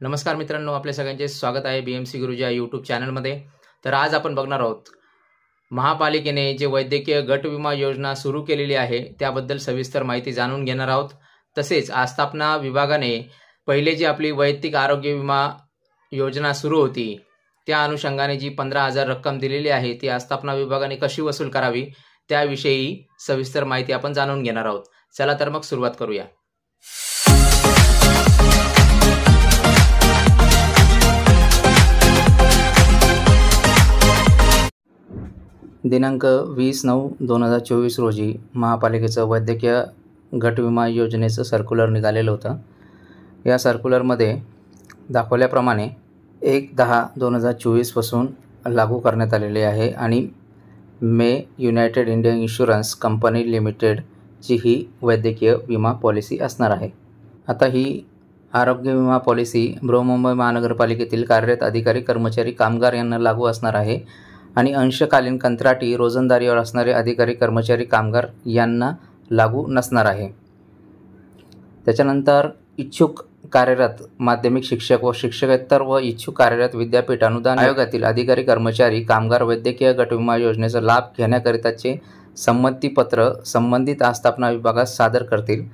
नमस्कार मित्रांनो, आपल्या सगळ्यांचे स्वागत आहे BMC गुरुजी या यूट्यूब चॅनलमध्ये। तर आज आपण बघणार आहोत महापालिकेने जे वैद्यकीय गट विमा योजना सुरू केलेली आहे त्याबद्दल सविस्तर माहिती जाणून घेणार आहोत। तसेच आस्थापना विभागाने पहिले जी आपली वैयक्तिक आरोग्य विमा योजना सुरू होती त्या अनुषंगाने जी 15,000 रक्कम दिलेली आहे ती आस्थापना विभागाने कशी वसूल करावी त्याविषयी सविस्तर माहिती आपण जाणून घेणार आहोत। चला तर मग सुरुवात करूया। दिनांक 20/9/2024 रोजी महापालिकेचं वैद्यकीय गट विमा योजनेचं सर्क्युलर निघालेलं होतं। या सर्क्युलरमध्ये दाखवल्याप्रमाणे 1/10/2024 पासून लागू करण्यात आलेले आहे आणि मे युनायटेड इंडिया इन्शुरन्स कंपनी लिमिटेडची ही वैद्यकीय विमा पॉलिसी असणार आहे। आता ही आरोग्य विमा पॉलिसी बृहन्मुंबई महानगरपालिकेतील कार्यरत अधिकारी, कर्मचारी, कामगार यांना लागू असणार आहे आणि अंशकालीन, कंत्राटी, रोजंदारीवर असणारे अधिकारी, कर्मचारी, कामगार यांना लागू नसणार आहे। त्याच्यानंतर इच्छुक कार्यरत माध्यमिक शिक्षक व शिक्षकेतर व इच्छुक कार्यरत विद्यापीठ अनुदान आयोगातील अधिकारी, कर्मचारी, कामगार वैद्यकीय गट विमा योजनेचा लाभ घेण्याकरिताचे संमतीपत्र संबंधित आस्थापना विभागास सादर करतील।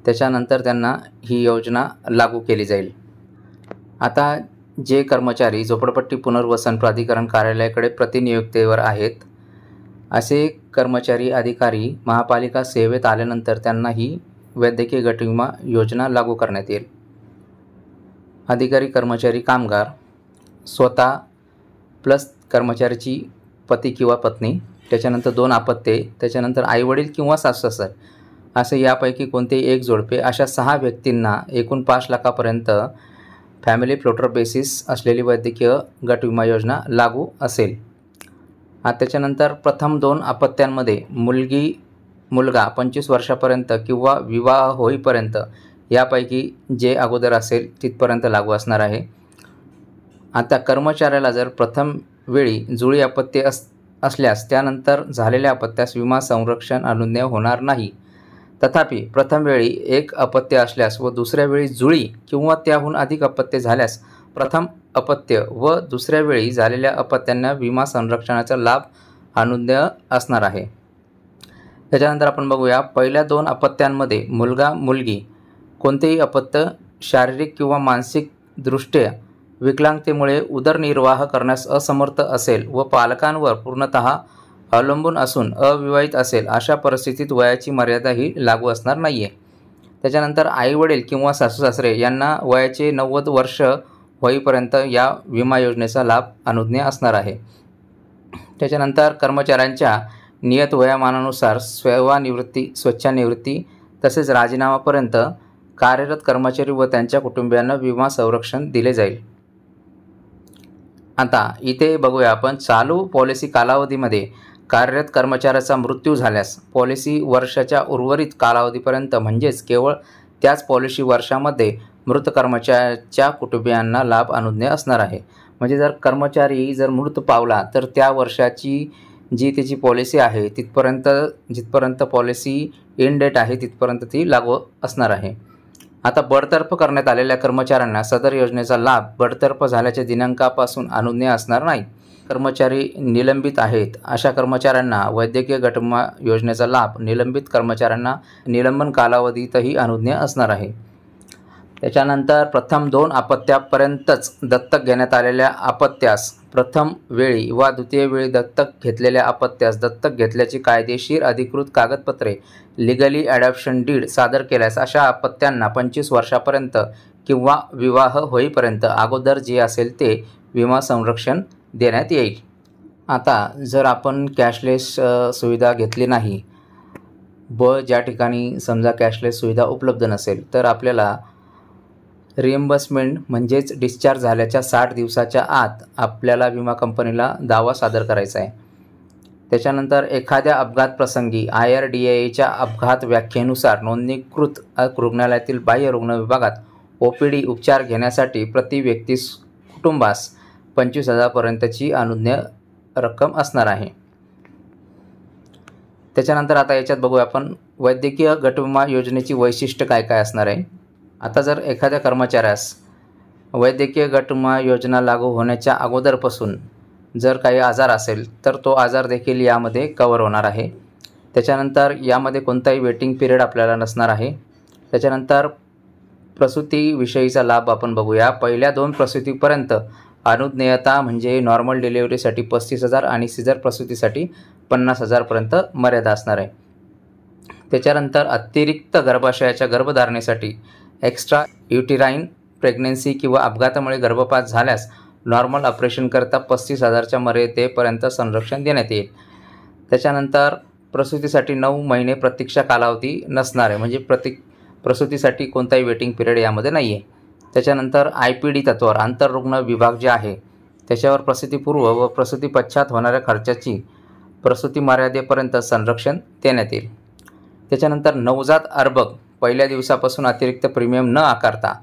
त्याच्यानंतर त्यांना ही योजना लागू केली जाईल। आता जे कर्मचारी झोपडपट्टी पुनर्वसन प्राधिकरण कार्यालयाकडे प्रतिनियुक्तीवर आहेत असे कर्मचारी, अधिकारी महापालिका सेवेत आल्यानंतर त्यांना ही वैद्यकीय गट विमा योजना लागू करण्यात येईल। अधिकारी, कर्मचारी, कामगार स्वतः प्लस कर्मचाऱ्याची पती किंवा पत्नी, त्याच्यानंतर 2 अपत्ये, त्याच्यानंतर आईवडील किंवा सासू-सासरे असे यापैकी कोणतेही एक जोडपे अशा 6 व्यक्तींना एकूण 5 लाखापर्यंत फॅमिली फ्लोटर बेसिस असलेली वैद्यकीय गट विमा योजना लागू असेल। त्याच्यानंतर प्रथम 2 अपत्यांमध्ये मुलगा 25 वर्षापर्यंत किंवा विवाह होईपर्यंत यापैकी जे अगोदर असेल तिथपर्यंत लागू असणार आहे। आता कर्मचाऱ्याला जर प्रथम वेळी जुळी अपत्ये असल्यास त्यानंतर झालेल्या अपत्यास विमा संरक्षण अनुज्ञेय होणार नाही। तथापि प्रथम वेळी एक अपत्य असल्यास व दुसऱ्या वेळी जुळी किंवा त्याहून अधिक अपत्ये झाल्यास प्रथम अपत्य व दुसऱ्या वेळी झालेल्या अपत्यांना विमा संरक्षणाचा लाभ अनुज्ञेय असणार आहे। त्याच्यानंतर आपण बघूया, पहिल्या 2 अपत्यांमध्ये मुलगा मुलगी कोणतेही अपत्य शारीरिक किंवा मानसिक दृष्ट्या विकलांगतेमुळे उदरनिर्वाह करण्यास असमर्थ असेल व पालकांवर पूर्णतः अवलंबून असून अविवाहित असेल अशा परिस्थितीत वयाची मर्यादा ही लागू असणार नाही आहे। त्याच्यानंतर आईवडील किंवा सासू-सासरे यांना वयाचे 90 वर्ष होईपर्यंत या विमा योजनेचा लाभ अनुज्ञेय असणार आहे। त्याच्यानंतर कर्मचाऱ्यांच्या नियत वयामानानुसार सेवानिवृत्ती, स्वच्छानिवृत्ती तसेच राजीनामापर्यंत कार्यरत कर्मचारी व त्यांच्या कुटुंबियांना विमा संरक्षण दिले जाईल। आता इथे बघूया आपण, चालू पॉलिसी कालावधीमध्ये कार्यरत कर्मचाऱ्याचा मृत्यू झाल्यास पॉलिसी वर्षाच्या उर्वरित कालावधीपर्यंत म्हणजेच केवळ त्याच पॉलिसी वर्षामध्ये मृत कर्मचाऱ्याच्या कुटुंबियांना लाभ अनुज्ञेय असणार आहे। म्हणजे जर कर्मचारी मृत पावला तर त्या वर्षाची जी त्याची पॉलिसी आहे जिथपर्यंत पॉलिसी एंड डेट आहे तिथपर्यंत ती लागू असणार आहे। आता बडतर्फ करण्यात आलेल्या कर्मचाऱ्यांना सदर योजनेचा लाभ बडतर्फ झाल्याच्या दिनांकापासून अनुज्ञेय असणार नाही। कर्मचारी निलंबित आहेत अशा कर्मचाऱ्यांना वैद्यकीय गट विमा योजनेचा लाभ निलंबित कर्मचाऱ्यांना निलंबन कालावधीतही अनुज्ञेय असणार आहे। त्याच्यानंतर प्रथम 2 अपत्यापर्यंतच दत्तक घेण्यात आलेल्या अपत्यास प्रथम वेळी व द्वितीय वेळी दत्तक घेतलेल्या अपत्यास दत्तक घेतल्याची कायदेशीर अधिकृत कागदपत्रे लीगली ॲडॉप्शन डीड सादर केल्यास अशा अपत्यांना 25 वर्षापर्यंत किंवा विवाह होईपर्यंत अगोदर जे असेल ते विमा संरक्षण देण्यात येईल। आता जर आपण कॅशलेस सुविधा घेतली नाही ज्या ठिकाणी समजा कॅशलेस सुविधा उपलब्ध नसेल तर आपल्याला रिएम्बर्समेंट म्हणजेच डिस्चार्ज झाल्याच्या 60 दिवसाच्या आत आपल्याला विमा कंपनीला दावा सादर करायचा आहे। त्याच्यानंतर एखाद्या अपघात प्रसंगी IRDAIच्या अपघात व्याख्येनुसार नोंदणीकृत रुग्णालयातील बाह्य रुग्ण विभागात OPD उपचार घेण्यासाठी प्रति व्यक्ती कुटुंबास 25,000 पर्यंतची अनुज्ञेय रक्कम असणार आहे। त्याच्यानंतर आता याच्यात बघूया आपण वैद्यकीय गट विमा योजनेची वैशिष्ट्य काय काय असणार आहे। आता जर एखाद्या कर्मचाऱ्यास वैद्यकीय गट विमा योजना लागू होण्याच्या अगोदरपासून जर काही आजार असेल तर तो आजार देखील यामध्ये कव्हर होणार आहे. त्याच्यानंतर यामध्ये कोणताही वेटिंग पिरियड आपल्याला नसणार आहे. त्याच्यानंतर प्रसूतीविषयीचा लाभ आपण बघूया. पहिल्या 2 प्रसूतीपर्यंत अनुज्ञेयता म्हणजे नॉर्मल डिलिव्हरीसाठी 35,000 आणि सिझर प्रसूतीसाठी 50,000 पर्यंत मर्यादा असणार आहे. त्याच्यानंतर अतिरिक्त गर्भाशयाच्या गर्भधारणेसाठी एक्स्ट्रा युटिराईन प्रेग्नन्सी किंवा अपघातामुळे गर्भपात झाल्यास नॉर्मल ऑपरेशनकरता 35,000च्या मर्यादेपर्यंत संरक्षण देण्यात येईल. त्याच्यानंतर प्रसूतीसाठी 9 महिने प्रतीक्षा कालावधी नसणार आहे, म्हणजे प्रसूतीसाठी कोणताही वेटिंग पिरियड यामध्ये नाही आहे. त्याच्यानंतर IPD तत्त्वावर आंतररुग्ण विभाग जे आहे त्याच्यावर प्रसूतीपूर्व व प्रसूती पश्चात होणाऱ्या खर्चाची प्रसूती मर्यादेपर्यंत संरक्षण देण्यात येईल. त्याच्यानंतर नवजात अर्भक पहिल्या दिवसापासून अतिरिक्त प्रीमियम न आकारता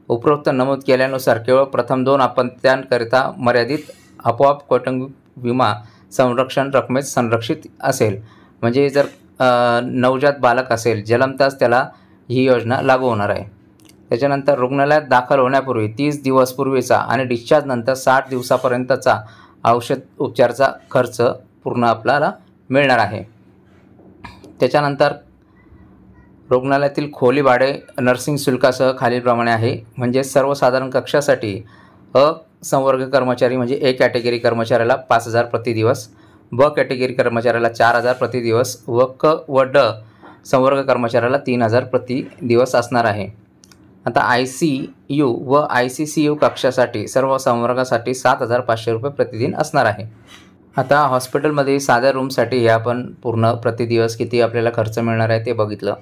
उपरोक्त नमूद केल्यानुसार केवळ प्रथम 2 अपत्यांकरिता मर्यादित आपोआप कौटुंबिक विमा संरक्षण रकमेत संरक्षित असेल. म्हणजे जर नवजात बालक असेल जन्मताच त्याला ही योजना लागू होणार आहे. त्याच्यानंतर रुग्णालयात दाखल होण्यापूर्वी 30 दिवस पूर्वीचा आणि डिस्चार्ज नंतर 60 दिवसापर्यंतचा औषध उपचाराचा खर्च पूर्ण आपल्याला मिळणार आहे. त्याच्यानंतर रुग्णालयातील खोली भाडे नर्सिंग शुल्कासह खालीलप्रमाणे आहे. म्हणजे सर्वसाधारण कक्षासाठी संवर्ग कर्मचारी म्हणजे A कॅटेगरी कर्मचाऱ्याला 5,000 प्रति दिवस, B कॅटेगरी कर्मचाऱ्याला 4,000 प्रति दिवस व क व ड संवर्ग कर्मचाऱ्याला 3,000 प्रति दिवस असणार आहे. आता ICU व ICCU कक्षासाठी सर्व संवर्गासाठी 7,500 रुपये प्रतिदिन असणार आहे. आता हॉस्पिटलमध्ये साध्या रूमसाठी हे आपण पूर्ण प्रतिदिवस किती आपल्याला खर्च मिळणार आहे ते बघितलं.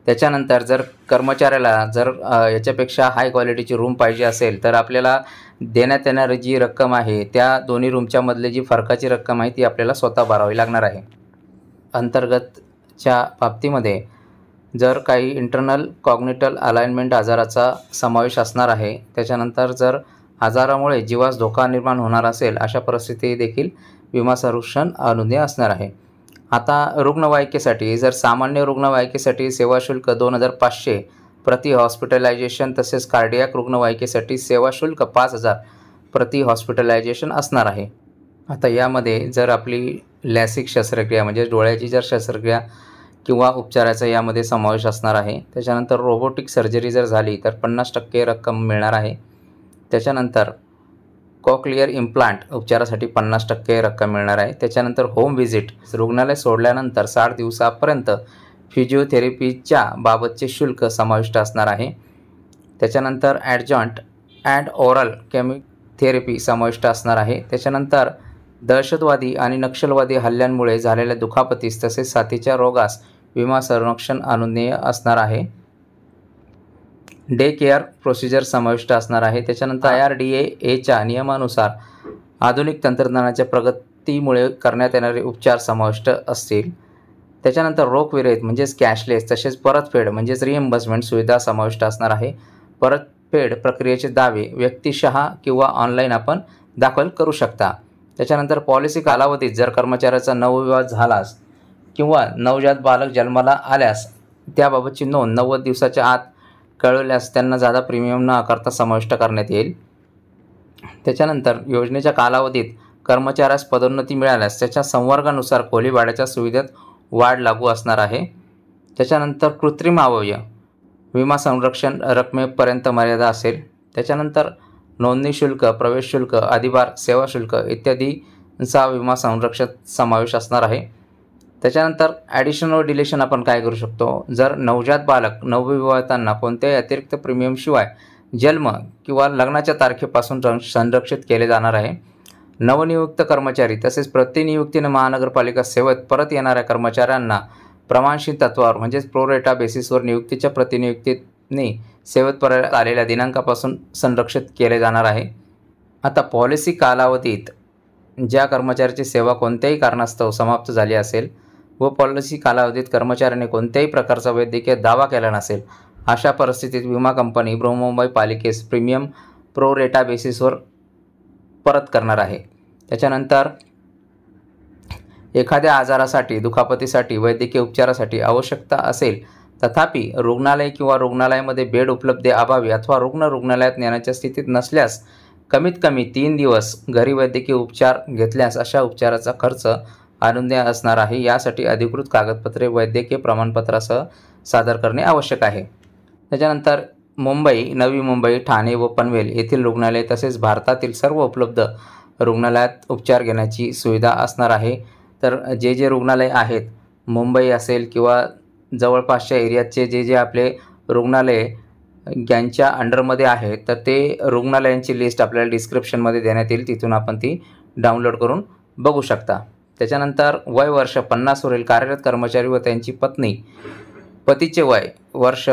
त्याच्यानंतर जर कर्मचाऱ्याला याच्यापेक्षा हाय क्वालिटीची रूम पाहिजे असेल तर आपल्याला देण्यात येणारी जी रक्कम आहे त्या दोन्ही रूमच्या मधली जी फरकाची रक्कम आहे ती आपल्याला स्वतः भरावी लागणार आहे. अंतर्गतच्या बाबतीमध्ये जर काही इंटरनल कॉग्निटल अलाइनमेंट आजाराचा समावेश असणार आहे. त्याच्यानंतर जर आजारामुळे जीवास धोका निर्माण होणार असेल अशा परिस्थिती देखील विमा संरक्षण अनुज्ञेय असणार आहे. आता रुग्णवाहिकेसाठी जर सामान्य रुग्णवाहिकेसाठी सेवा शुल्क 2,500 प्रति हॉस्पिटलायझेशन तसेच कार्डियाक रुग्णवाहिकेसाठी सेवा शुल्क 5,000 प्रति हॉस्पिटलायझेशन असणार आहे. आता यामध्ये जर आपली लॅसिक शस्त्रक्रिया म्हणजे डोळ्याची जर शस्त्रक्रिया किंवा उपचाराचा यामध्ये समावेश असणार आहे. त्याच्यानंतर रोबोटिक सर्जरी जर झाली तर 50% रक्कम मिळणार आहे. त्याच्यानंतर कॉक्लिअर इम्प्लांट उपचारासाठी 50% रक्कम मिळणार आहे. त्याच्यानंतर होम व्हिजिट रुग्णालय सोडल्यानंतर 60 दिवसापर्यंत फिजिओथेरपीच्या बाबतचे शुल्क समाविष्ट असणार आहे. त्याच्यानंतर ॲडजॉइंट अँड ओरल केमोथेरपी समाविष्ट असणार आहे. त्याच्यानंतर दहशतवादी आणि नक्षलवादी हल्ल्यांमुळे झालेल्या दुखापतीस तसेच साथीच्या रोगास विमा संरक्षण अनुज्ञेय असणार आहे. डे केअर प्रोसिजर समाविष्ट असणार आहे. त्याच्यानंतर IRDAच्या नियमानुसार आधुनिक तंत्रज्ञानाच्या प्रगतीमुळे करण्यात येणारे उपचार समाविष्ट असतील. त्याच्यानंतर रोखविरहित म्हणजेच कॅशलेस तसेच परतफेड म्हणजेच रिएम्बर्समेंट सुविधा समाविष्ट असणार आहे. परतफेड प्रक्रियेचे दावे व्यक्तिशः किंवा ऑनलाईन आपण दाखल करू शकता. त्याच्यानंतर पॉलिसी कालावधीत जर कर्मचाऱ्याचा नवविवाह झालास किंवा नवजात बालक जन्माला आल्यास त्याबाबतची नोंद 90 दिवसाच्या आत कळवल्यास त्यांना जादा प्रीमियम न आकारता समाविष्ट करण्यात येईल. त्याच्यानंतर योजनेच्या कालावधीत कर्मचाऱ्यास पदोन्नती मिळाल्यास त्याच्या संवर्गानुसार खोली भाड्याच्या सुविधेत वाढ लागू असणार आहे. त्याच्यानंतर कृत्रिम अवयव विमा संरक्षण रकमेपर्यंत मर्यादा असेल. त्याच्यानंतर नोंदणी शुल्क, प्रवेश शुल्क, अधिभार, सेवा शुल्क इत्यादींचा विमा संरक्षण समावेश असणार आहे. त्याच्यानंतर ॲडिशन व डिलेशन आपण काय करू शकतो. जर नवजात बालक नवविवाहितांना कोणत्याही अतिरिक्त प्रीमियमशिवाय जन्म किंवा लग्नाच्या तारखेपासून संरक्षित केले जाणार आहे. नवनियुक्त कर्मचारी तसेच प्रतिनियुक्तीने महानगरपालिका सेवेत परत येणाऱ्या कर्मचाऱ्यांना प्रमाणशील तत्त्वावर म्हणजेच प्रोरेटा बेसिसवर नियुक्तीच्या प्रतिनियुक्तीने सेवेत परत आलेल्या दिनांकापासून संरक्षित केले जाणार आहे. आता पॉलिसी कालावधीत ज्या कर्मचाऱ्याची सेवा कोणत्याही कारणास्तव समाप्त झाली असेल व पॉलिसी कालावधीत कर्मचाऱ्याने कोणत्याही प्रकारचा वैद्यकीय दावा केला नसेल अशा परिस्थितीत विमा कंपनी बृहन्मुंबई पालिकेस प्रीमियम प्रोरेटा बेसिसवर परत करणार आहे. त्याच्यानंतर एखाद्या आजारासाठी दुखापतीसाठी वैद्यकीय उपचारासाठी आवश्यकता असेल तथापि रुग्णालय किंवा रुग्णालयामध्ये बेड उपलब्ध अभावी अथवा रुग्ण रुग्णालयात नेण्याच्या स्थितीत नसल्यास कमीत कमी 3 दिवस घरी वैद्यकीय उपचार घेतल्यास अशा उपचाराचा खर्च अनुज्ञेय असणार आहे. यासाठी अधिकृत कागदपत्रे वैद्यकीय प्रमाणपत्रासह सादर करणे आवश्यक आहे. त्याच्यानंतर मुंबई, नवी मुंबई, ठाणे व पनवेल येथील रुग्णालय तसेच भारतातील सर्व उपलब्ध रुग्णालयात उपचार घेण्याची सुविधा असणार आहे. तर जे रुग्णालय आहेत, मुंबई असेल किंवा जवळपासच्या एरियाचे जे आपले रुग्णालय यांच्या अंडरमध्ये आहेत, तर ते रुग्णालयांची लिस्ट आपल्याला डिस्क्रिप्शनमध्ये देण्यात येईल. तिथून आपण ती डाउनलोड करून बघू शकता. त्याच्यानंतर वय वर्ष 50 वरील कार्यरत कर्मचारी व त्यांची पत्नी, पतीचे वय वर्ष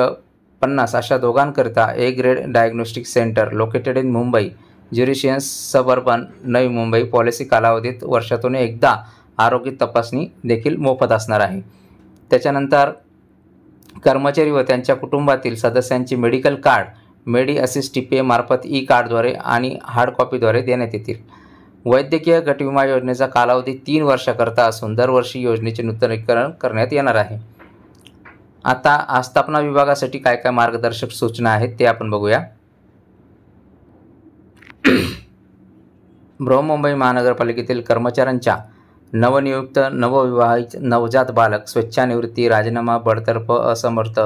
50 अशा दोघांकरिता A grade diagnostic centre located in Mumbai, ज्युरिशियन्स सबअर्बन, नवी मुंबई. पॉलिसी कालावधीत वर्षातून एकदा आरोग्य तपासणी देखील मोफत असणार आहे. त्याच्यानंतर कर्मचारी व त्यांच्या कुटुंबातील सदस्यांची मेडिकल कार्ड मेडी असिस्ट TPA मार्फत कार्डद्वारे आणि हार्ड कॉपीद्वारे देण्यात येतील. वैद्यकीय गट विमा योजनेचा कालावधी 3 वर्षाकरता असून दरवर्षी योजनेचे नूतनीकरण करण्यात येणार आहे. आता आस्थापना विभागासाठी काय काय मार्गदर्शक सूचना आहेत ते आपण बघूया. बृहन्मुंबई महानगरपालिकेतील कर्मचाऱ्यांच्या नवनियुक्त, नवविवाहित, नवजात बालक, स्वेच्छानिवृत्ती, राजीनामा, बडतर्फ, असमर्थ,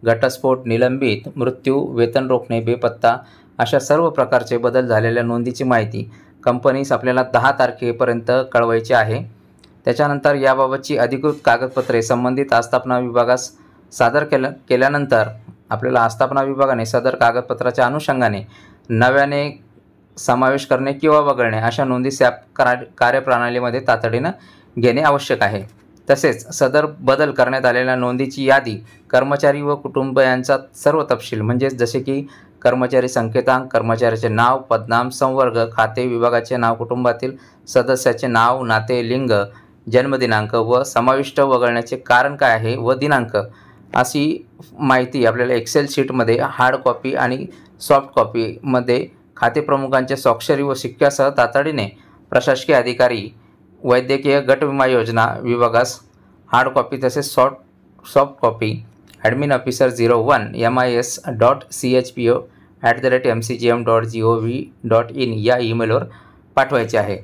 घटस्फोट, निलंबित, मृत्यू, वेतन रोखणे, बेपत्ता अशा सर्व प्रकारचे बदल झालेल्या नोंदीची माहिती कंपनीस आपल्याला 10 तारखेपर्यंत कळवायची आहे. त्याच्यानंतर याबाबतची अधिकृत कागदपत्रे संबंधित आस्थापना विभागास सादर केल्यानंतर आपल्याला आस्थापना विभागाने सदर कागदपत्राच्या अनुषंगाने नव्याने समावेश करणे किंवा वगळणे अशा नोंदी सॅप कार्यप्रणालीमध्ये तातडीनं घेणे आवश्यक आहे. तसेच सदर बदल करण्यात आलेल्या नोंदीची यादी, कर्मचारी व कुटुंबियांचा सर्व तपशील म्हणजेच जसे की कर्मचारी संकेतांक, कर्मचाऱ्याचे नाव, पदनाम, संवर्ग, खाते, विभागाचे नाव, कुटुंबातील सदस्याचे नाव, नाते, लिंग, जन्मदिनांक व समाविष्ट वगळण्याचे कारण काय आहे व दिनांक अशी माहिती आपल्याला एक्सेल शीटमध्ये हार्ड कॉपी आणि सॉफ्ट कॉपीमध्ये खातेप्रमुखांच्या स्वाक्षरी व शिक्क्यासह तातडीने प्रशासकीय अधिकारी वैद्यकीय गट विमा योजना विभागास हार्ड कॉपी तसेच soft copy admin officer 01 mis.chpo@mcgm.gov.in या ईमेलवर पाठवायचे आहे.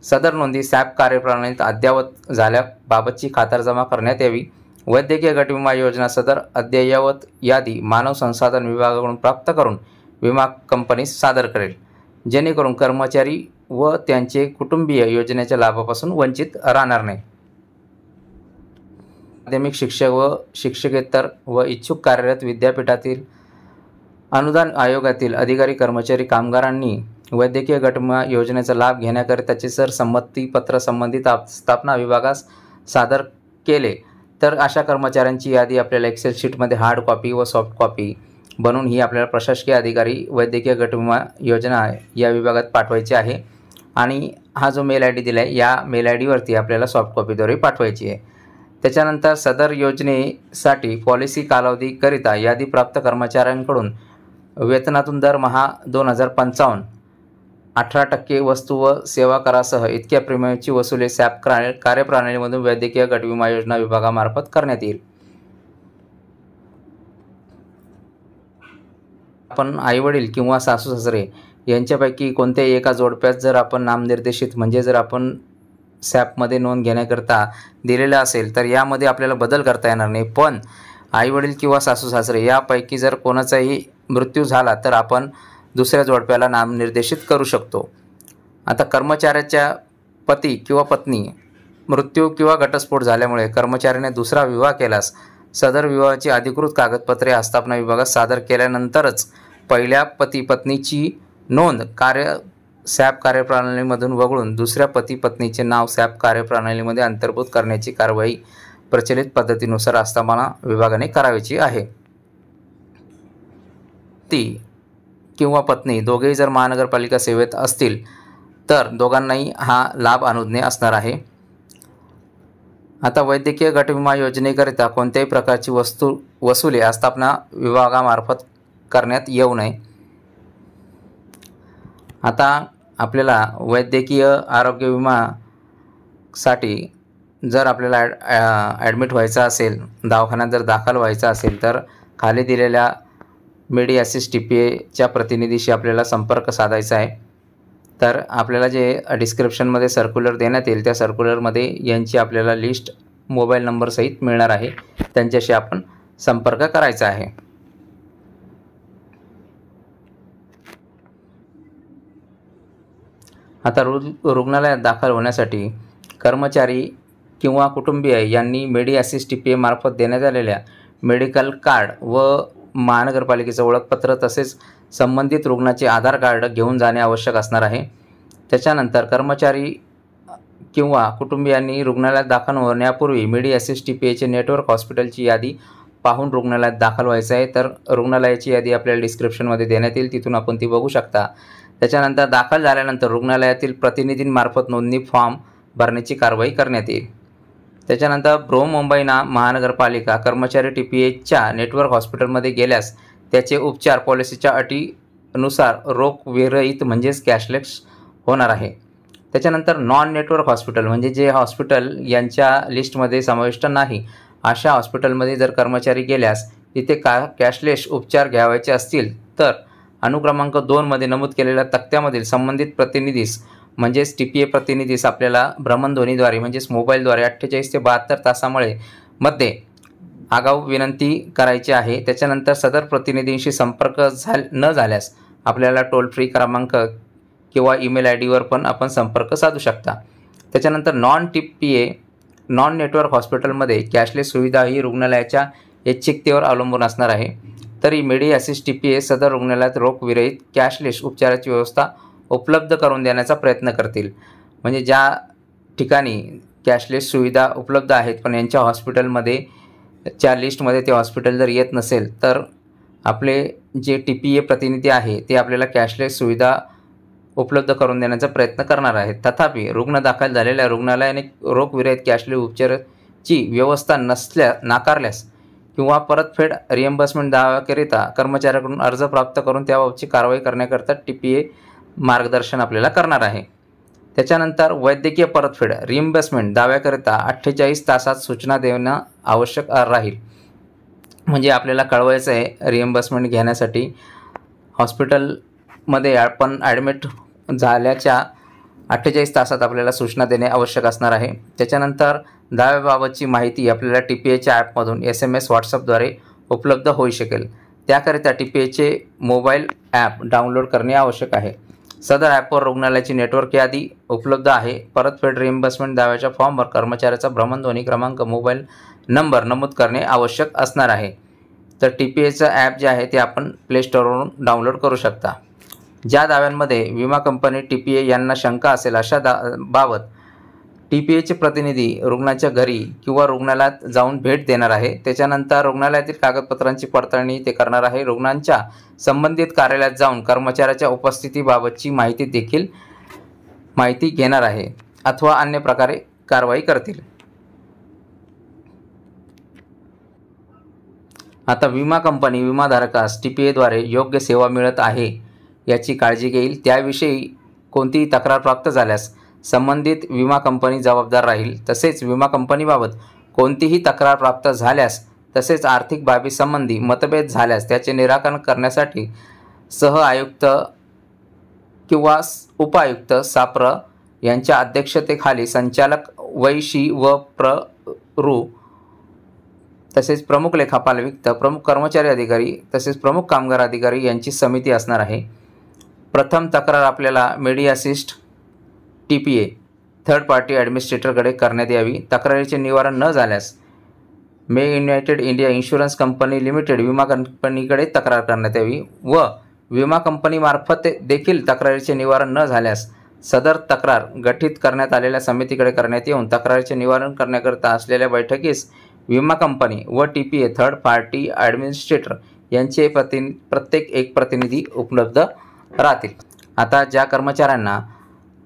सदर नोंदी सॅप कार्यप्रणालीत अद्ययावत झाल्याबाबतची खातरजमा करण्यात यावी. वैद्यकीय गट विमा योजना सदर अद्ययावत यादी मानव संसाधन विभागाकडून प्राप्त करून विमा कंपनीस सादर करेल, जेणेकरून कर्मचारी व त्यांचे कुटुंबीय योजनेच्या लाभापासून वंचित राहणार नाही. माध्यमिक शिक्षक व शिक्षकेतर व इच्छुक कार्यरत विद्यापीठातील अनुदान आयोगातील अधिकारी, कर्मचारी, कामगारांनी वैद्यकीय गट विमा योजनेचा लाभ घेण्याकरिताचे जर संमतीपत्र संबंधित आस्थापना विभागास सादर केले तर अशा कर्मचाऱ्यांची यादी आपल्याला एक्सेल शीटमध्ये हार्ड कॉपी व सॉफ्ट कॉपी बनवून ही आपल्याला प्रशासकीय अधिकारी वैद्यकीय गट विमा योजना या विभागात पाठवायची आहे. आणि हा जो मेल ID दिला आहे या मेल IDवरती आपल्याला सॉफ्ट कॉपीद्वारे पाठवायची आहे. त्याच्यानंतर सदर योजनेसाठी पॉलिसी कालावधीकरिता यादी प्राप्त कर्मचाऱ्यांकडून वेतनातून दरमहा 2055 18% वस्तू व सेवा करासह इतक्या प्रीमियमची वसुली सॅप कार्यप्रणालीमधून वैद्यकीय गट विमा योजना विभागामार्फत करण्यात येईल. आपण आईवडील किंवा सासू सासरे यांच्यापैकी कोणत्याही एका जोडप्यास जर आपण नामनिर्देशित म्हणजे जर आपण सॅपमध्ये नोंद घेण्याकरता दिलेलं असेल तर यामध्ये आपल्याला बदल करता येणार नाही. पण आईवडील किंवा सासू सासरे यापैकी जर कोणाचाही मृत्यू झाला तर आपण दुसऱ्या जोडप्याला नामनिर्देशित करू शकतो. आता कर्मचाऱ्याच्या पती किंवा पत्नी मृत्यू किंवा घटस्फोट झाल्यामुळे कर्मचाऱ्याने दुसरा विवाह केल्यास सदर विवाहाची अधिकृत कागदपत्रे आस्थापना विभागात सादर केल्यानंतरच पहिल्या पती पत्नीची नोंद सॅप कार्यप्रणालीमधून वगळून दुसऱ्या पती पत्नीचे नाव सॅप कार्यप्रणालीमध्ये अंतर्भूत करण्याची कारवाई प्रचलित पद्धतीनुसार आस्थापना विभागाने करायची आहे. ती किंवा पत्नी दोघेही जर महानगरपालिका सेवेत असतील तर दोघांनाही हा लाभ अनुज्ञेय असणार आहे. आता वैद्यकीय गट विमा योजनेकरिता कोणत्याही प्रकारची वसुली आस्थापना विभागामार्फत करण्यात येऊ नये. आता आपल्याला वैद्यकीय आरोग्य विमासाठी जर आपल्याला ॲडमिट व्हायचं असेल, दवाखान्यात जर दाखल व्हायचं असेल, तर खाली दिलेल्या मेडी असिस्ट TPAच्या प्रतिनिधीशी आपल्याला संपर्क साधायचा आहे. तर आपल्याला जे डिस्क्रिप्शनमध्ये सर्क्युलर देण्यात येईल, त्या सर्क्युलरमध्ये यांची आपल्याला लिस्ट मोबाईल नंबरसहित मिळणार आहे. त्यांच्याशी आपण संपर्क करायचा आहे. आता रुग्णालयात दाखल होण्यासाठी कर्मचारी किंवा कुटुंबीय यांनी मेडी असिस्ट TPA मार्फत देण्यात आलेल्या मेडिकल कार्ड व महानगरपालिकेचं ओळखपत्र तसेच संबंधित रुग्णाचे आधार कार्ड घेऊन जाणे आवश्यक असणार आहे. त्याच्यानंतर कर्मचारी किंवा कुटुंबियांनी रुग्णालयात दाखल होण्यापूर्वी मेडी असिस्ट TPAचे नेटवर्क हॉस्पिटलची यादी पाहून रुग्णालयात दाखल व्हायचं आहे. तर रुग्णालयाची यादी आपल्याला डिस्क्रिप्शनमध्ये देण्यात येईल, तिथून आपण ती बघू शकता. त्याच्यानंतर दाखल झाल्यानंतर रुग्णालयातील प्रतिनिधींमार्फत नोंदणी फॉर्म भरण्याची कारवाई करण्यात येईल. त्याच्यानंतर बृहन्मुंबई महानगरपालिका कर्मचारी TPAच्या नेटवर्क हॉस्पिटलमध्ये गेल्यास त्याचे उपचार पॉलिसीच्या अटीनुसार रोख विरहित म्हणजेच कॅशलेस होणार आहे. त्याच्यानंतर नॉन नेटवर्क हॉस्पिटल म्हणजे जे हॉस्पिटल यांच्या लिस्टमध्ये समाविष्ट नाही अशा हॉस्पिटलमध्ये जर कर्मचारी गेल्यास तिथे कॅशलेस उपचार घ्यावायचे असतील तर अनुक्रमांक 2मध्ये नमूद केलेल्या तक्त्यामधील संबंधित प्रतिनिधीस म्हणजेच TPA प्रतिनिधीस आपल्याला भ्रमणध्वनीद्वारे म्हणजेच मोबाईलद्वारे 48 ते 72 तासामध्ये आगाऊ विनंती करायची आहे. त्याच्यानंतर सदर प्रतिनिधींशी संपर्क न झाल्यास आपल्याला टोल फ्री क्रमांक किंवा ईमेल IDवर पण आपण संपर्क साधू शकता. त्याच्यानंतर नॉन नेटवर्क हॉस्पिटलमध्ये कॅशलेस सुविधा ही रुग्णालयाच्या ऐच्छिकतेवर अवलंबून असणार आहे. तरी मेडी असिस्ट TPA सदर रुग्णालयात रोख विरहित कॅशलेस उपचाराची व्यवस्था उपलब्ध करून देण्याचा प्रयत्न करतील. म्हणजे ज्या ठिकाणी कॅशलेस सुविधा उपलब्ध आहेत पण यांच्या हॉस्पिटलमध्ये च्या लिस्टमध्ये ते हॉस्पिटल जर येत नसेल तर आपले जे TPA प्रतिनिधी आहे ते आपल्याला कॅशलेस सुविधा उपलब्ध करून देण्याचा प्रयत्न करणार आहेत. तथापि रुग्ण दाखल झालेल्या रुग्णालयाने रोख विरहित कॅशलेस उपचाराची व्यवस्था नाकारल्यास किंवा परतफेड रिएम्बर्समेंट दाव्याकरिता कर्मचाऱ्याकडून अर्ज प्राप्त करून त्याबाबतची कारवाई करण्याकरिता TPA मार्गदर्शन आपल्याला करणार आहे. त्याच्यानंतर वैद्यकीय परतफेड रिएम्बर्समेंट दाव्याकरिता 48 तासात सूचना देणं आवश्यक राहील. म्हणजे आपल्याला कळवायचं आहे रिएम्बर्समेंट घेण्यासाठी हॉस्पिटलमध्ये आपण ॲडमिट झाल्याच्या 48 तासात आपल्याला सूचना देणे आवश्यक असणार आहे. त्याच्यानंतर दाव्याबाबतची माहिती आपल्याला TPAच्या ॲपमधून SMS WhatsAppद्वारे उपलब्ध होऊ शकेल. त्याकरिता TPAचे मोबाईल ॲप डाउनलोड करणे आवश्यक आहे. सदर ॲपवर रुग्णालयाची नेटवर्क यादी उपलब्ध आहे. परतफेड रिएम्बर्समेंट दाव्याच्या फॉर्मवर कर्मचाऱ्याचा भ्रमणध्वनी क्रमांक मोबाईल नंबर नमूद करणे आवश्यक असणार आहे. तर TPAचं ॲप जे आहे ते आपण प्ले स्टोअरवरून डाउनलोड करू शकता. ज्या दाव्यांमध्ये विमा कंपनी TPA यांना शंका असेल अशा बाबत TPAचे प्रतिनिधी रुग्णाच्या घरी किंवा रुग्णालयात जाऊन भेट देणार आहे. त्याच्यानंतर रुग्णालयातील कागदपत्रांची पडताळणी ते करणार आहे. रुग्णांच्या संबंधित कार्यालयात जाऊन कर्मचाऱ्याच्या उपस्थितीबाबतची माहिती घेणार आहे अथवा अन्य प्रकारे कारवाई करतील. आता विमा कंपनी विमाधारकास TPAद्वारे योग्य सेवा मिळत आहे याची काळजी घेईल. त्याविषयी कोणतीही तक्रार प्राप्त झाल्यास संबंधित विमा कंपनी जबाबदार राहील. तसेच विमा कंपनीबाबत कोणतीही तक्रार प्राप्त झाल्यास तसेच आर्थिक बाबीसंबंधी मतभेद झाल्यास त्याचे निराकरण करण्यासाठी सह आयुक्त किंवा उपआयुक्त साप्र यांच्या अध्यक्षतेखाली संचालक वैशी व प्ररू तसेच प्रमुख लेखापाल आयुक्त, प्रमुख कर्मचारी अधिकारी तसेच प्रमुख कामगार अधिकारी यांची समिती असणार आहे. प्रथम तक्रार आपल्याला मेडी असिस्ट TPA थर्ड पार्टी ॲडमिनिस्ट्रेटरकडे करण्यात यावी. तक्रारीचे निवारण न झाल्यास United India insurance company limited विमा कंपनीकडे तक्रार करण्यात यावी व विमा कंपनीमार्फत देखील तक्रारीचे निवारण न झाल्यास सदर तक्रार गठीत करण्यात आलेल्या समितीकडे करण्यात येऊन तक्रारीचे निवारण करण्याकरिता असलेल्या बैठकीस विमा कंपनी व TPA थर्ड पार्टी ॲडमिनिस्ट्रेटर यांचे प्रत्येक एक प्रतिनिधी उपलब्ध राहतील. आता ज्या कर्मचाऱ्यांना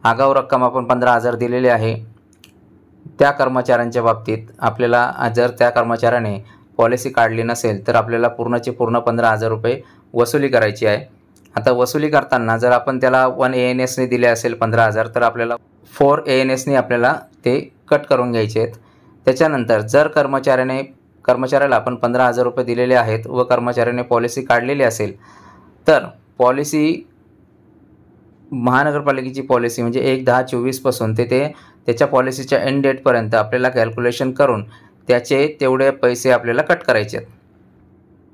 आगाऊ रक्कम आपण 15,000 दिलेली आहे त्या कर्मचाऱ्यांच्या बाबतीत आपल्याला जर त्या कर्मचाऱ्याने पॉलिसी काढली नसेल तर आपल्याला पूर्णचे पूर्ण 15,000 रुपये वसुली करायची आहे. आता वसुली करताना जर आपण त्याला 1 ANSने दिले असेल 15,000 तर आपल्याला 4 ANSनी आपल्याला ते कट करून घ्यायचे आहेत. त्याच्यानंतर जर कर्मचाऱ्याला आपण 15,000 रुपये दिलेले आहेत व कर्मचाऱ्याने पॉलिसी काढलेली असेल, तर पॉलिसी महानगरपालिकेची पॉलिसी म्हणजे 1/10/24 पासून ते त्याच्या पॉलिसीच्या एंड डेटपर्यंत आपल्याला कॅल्क्युलेशन करून त्याचे तेवढे पैसे आपल्याला कट करायचे आहेत.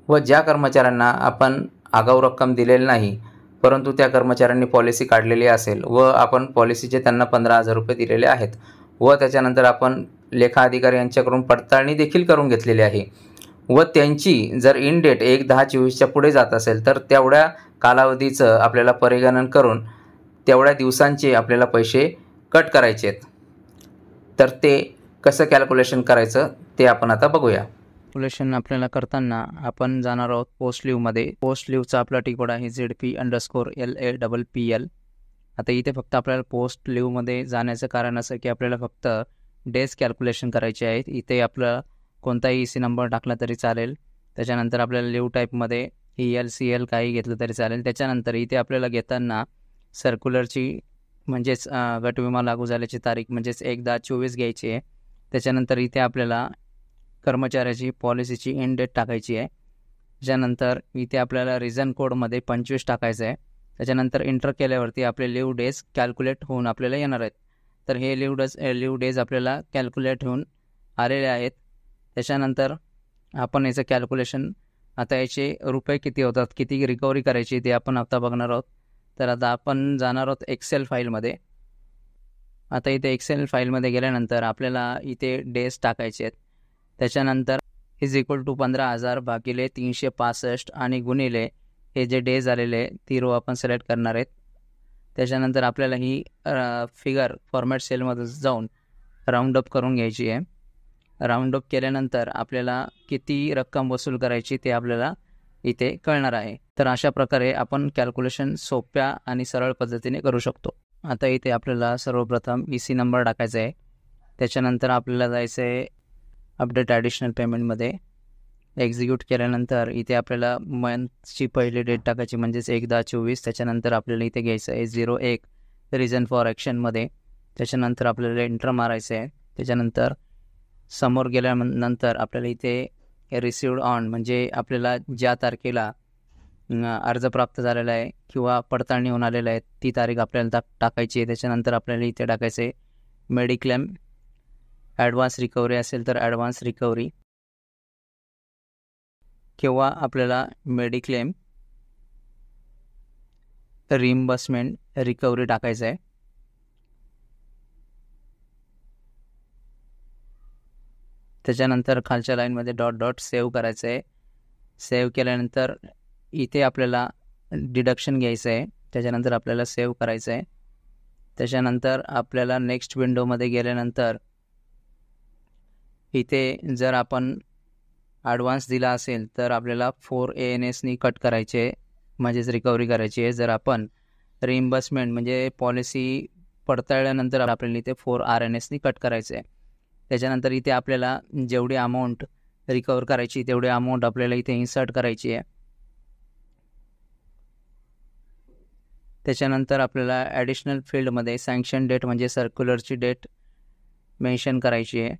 व ज्या कर्मचाऱ्यांना आपण आगाऊ रक्कम दिलेली नाही, परंतु त्या कर्मचाऱ्यांनी पॉलिसी काढलेली असेल व आपण पॉलिसीचे त्यांना 15,000 रुपये दिलेले आहेत व त्याच्यानंतर आपण लेखा अधिकारी यांच्याकडून पडताळणी देखील करून घेतलेली आहे व त्यांची जर इन डेट 1/10/24च्या पुढे जात असेल, तर तेवढ्या कालावधीचं आपल्याला परिगणन करून तेवढ्या दिवसांचे आपल्याला पैसे कट करायचे आहेत. तर ते कसं कॅल्क्युलेशन करायचं ते आपण आता बघूया. कॅल्क्युलेशन आपल्याला करताना आपण जाणार आहोत पोस्ट लिव्हमध्ये. पोस्ट लिव्हचा आपला टिकोड आहे ZP_LAPPL. आता इथे फक्त आपल्याला पोस्ट लिव्हमध्ये जाण्याचं कारण असं की आपल्याला फक्त डेज कॅल्क्युलेशन करायचे आहेत. इथे आपला कोणताही EC नंबर टाकला तरी चालेल. त्याच्यानंतर आपल्याला लिव्ह टाईपमध्ये EL/CL काही घेतलं तरी चालेल. त्याच्यानंतर इथे आपल्याला घेताना सर्क्युलरची म्हणजेच गट विमा लागू झाल्याची तारीख म्हणजेच 1/10/24 घ्यायची आहे. त्याच्यानंतर इथे आपल्याला कर्मचाऱ्याची पॉलिसीची एंड डेट टाकायची आहे. त्याच्यानंतर इथे आपल्याला रिझन कोडमध्ये 25 टाकायचं आहे. त्याच्यानंतर एंटर केल्यावरती आपले लिव्ह डेज कॅल्क्युलेट होऊन आपल्याला येणार आहेत. तर हे लिव्ह डेज आपल्याला कॅल्क्युलेट होऊन आलेले आहेत. त्याच्यानंतर आपण याचं कॅल्क्युलेशन आता याचे रुपये किती होतात, किती रिकव्हरी करायची ते आपण आता बघणार आहोत. तर आता आपण जाणार आहोत एक्सेल फाईलमध्ये. आता इथे एक्सेल फाईलमध्ये गेल्यानंतर आपल्याला इथे डेज टाकायचे आहेत. त्याच्यानंतर = 15,000 भागिले 365 आणि गुणिले हे जे डेज आलेले ती रो आपण सिलेक्ट करणार आहेत. त्याच्यानंतर आपल्याला ही फिगर फॉर्मॅट सेलमध्ये जाऊन राऊंड अप करून घ्यायची आहे. राऊंड अप केल्यानंतर आपल्याला किती रक्कम वसूल करायची ते आपल्याला इथे कळणार आहे. तर अशा प्रकारे आपण कॅल्क्युलेशन सोप्या आणि सरळ पद्धतीने करू शकतो. आता इथे आपल्याला सर्वप्रथम EC नंबर टाकायचा आहे. त्याच्यानंतर आपल्याला जायचं आहे अपडेट ॲडिशनल पेमेंटमध्ये. एक्झिक्यूट केल्यानंतर इथे आपल्याला मंथची पहिली डेट टाकायची म्हणजेच 1/10/24. त्याच्यानंतर आपल्याला इथे घ्यायचं आहे 01 रिझन फॉर ॲक्शनमध्ये. त्याच्यानंतर आपल्याला एंटर मारायचं आहे. त्याच्यानंतर समोर गेल्यानंतर आपल्याला इथे रिसिव्ड ऑन म्हणजे आपल्याला ज्या तारखेला अर्ज प्राप्त झालेला आहे किंवा पडताळणी होऊन आलेला आहे ती तारीख आपल्याला टाकायची आहे. त्याच्यानंतर आपल्याला इथे टाकायचं आहे मेडिक्लेम. ॲडव्हान्स रिकव्हरी असेल तर ॲडव्हान्स रिकव्हरी किंवा आपल्याला मेडिक्लेम रिइम्बर्समेंट रिकव्हरी टाकायचं आहे. त्याच्यानंतर खालच्या लाईनमध्ये डॉट सेव्ह करायचं आहे. सेव्ह केल्यानंतर इथे आपल्याला डिडक्शन घ्यायचं आहे. त्याच्यानंतर आपल्याला सेव्ह करायचं आहे. त्याच्यानंतर आपल्याला नेक्स्ट विंडोमध्ये गेल्यानंतर इथे जर आपण ॲडव्हान्स दिला असेल तर आपल्याला 4 ANSनी कट करायचे म्हणजेच रिकव्हरी करायची आहे. जर आपण रिइम्बर्समेंट म्हणजे पॉलिसी पडताळल्यानंतर आपल्याला इथे 4 RNSनी कट करायचं आहे. त्याच्यानंतर इथे आपल्याला जेवढी अमाऊंट रिकवर करायची तेवढी अमाऊंट आपल्याला इथे इन्सर्ट करायची आहे. त्याच्यानंतर आपल्याला ॲडिशनल फील्डमध्ये सँक्शन डेट म्हणजे सर्क्युलरची डेट मेन्शन करायची आहे.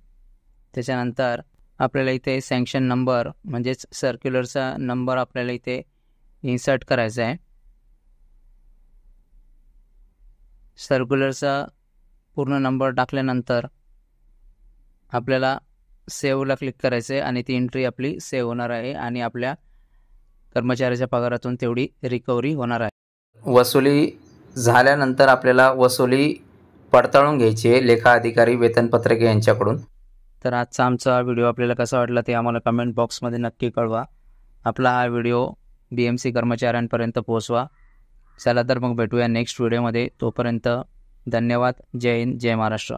त्याच्यानंतर आपल्याला इथे सँक्शन नंबर म्हणजेच सर्क्युलरचा नंबर आपल्याला इथे इन्सर्ट करायचा आहे. सर्क्युलरचा पूर्ण नंबर टाकल्यानंतर आपल्याला सेव्हला क्लिक करायचं आहे आणि ती एंट्री आपली सेव्ह होणार आहे आणि आपल्या कर्मचाऱ्याच्या पगारातून तेवढी रिकव्हरी होणार आहे. वसुली झाल्यानंतर आपल्याला वसुली पडताळून घ्यायची आहे लेखा अधिकारी वेतनपत्रके यांच्याकडून. तर आजचा आमचा व्हिडिओ आपल्याला कसा वाटला ते आम्हाला कमेंट बॉक्समध्ये नक्की कळवा. आपला हा व्हिडिओ BMC कर्मचाऱ्यांपर्यंत पोहोचवा. चला तर मग भेटूया नेक्स्ट व्हिडिओमध्ये. तोपर्यंत धन्यवाद. जय हिंद, जय महाराष्ट्र.